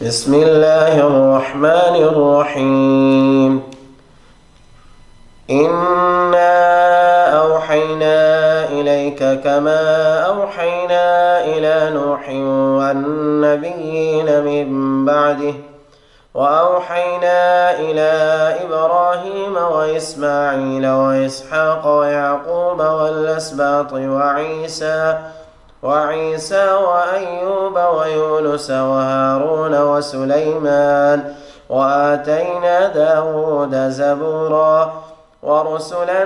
بسم الله الرحمن الرحيم. إنا أوحينا إليك كما أوحينا إلى نوح والنبيين من بعده وأوحينا إلى إبراهيم وإسماعيل وإسحاق ويعقوب والأسباط وعيسى وأيوب ويونس وهارون وسليمان وآتينا داود زبورا ورسلا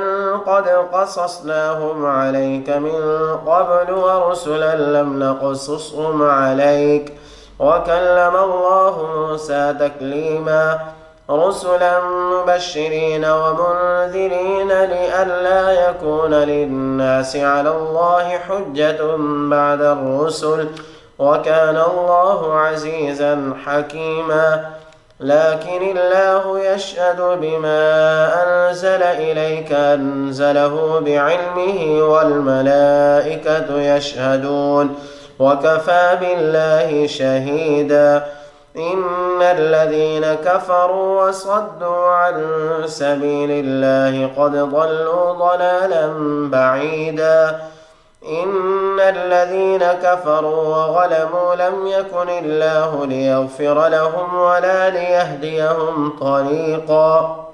قد قصصناهم عليك من قبل ورسلا لم نقصصهم عليك وكلم الله موسى تكليما رسلا مبشرين ومنذرين لئلا يكون للناس على الله حجة بعد الرسل وكان الله عزيزا حكيما لكن الله يشهد بما أنزل إليك أنزله بعلمه والملائكة يشهدون وكفى بالله شهيدا إن الذين كفروا وصدوا عن سبيل الله قد ضلوا ضلالا بعيدا إن الذين كفروا وظلموا لم يكن الله ليغفر لهم ولا ليهديهم طريقا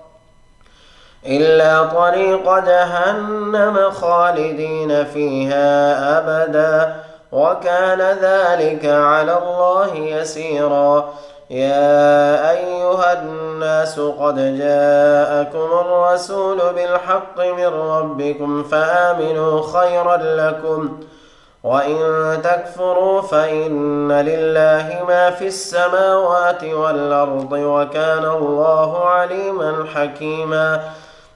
إلا طريق جهنم خالدين فيها أبدا وكان ذلك على الله يسيرا يا أيها الناس قد جاءكم الرسول بالحق من ربكم فآمنوا خيرا لكم وإن تكفروا فإن لله ما في السماوات والأرض وكان الله عليما حكيما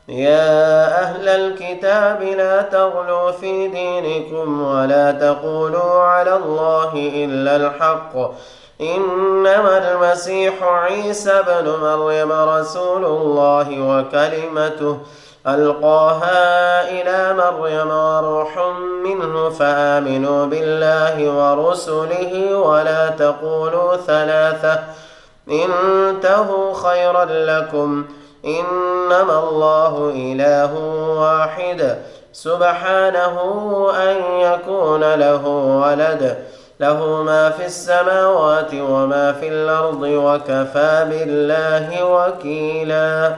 يا أهل الكتاب لا تغلوا في دينكم ولا تقولوا على الله إلا الحق إنما المسيح عيسى بن مريم رسول الله وكلمته ألقاها إلى مريم وروح منه فآمنوا بالله ورسله ولا تقولوا ثلاثة انتهوا خيرا لكم إنما الله إله واحد سبحانه أن يكون له ولد له ما في السماوات وما في الأرض وكفى بالله وكيلا.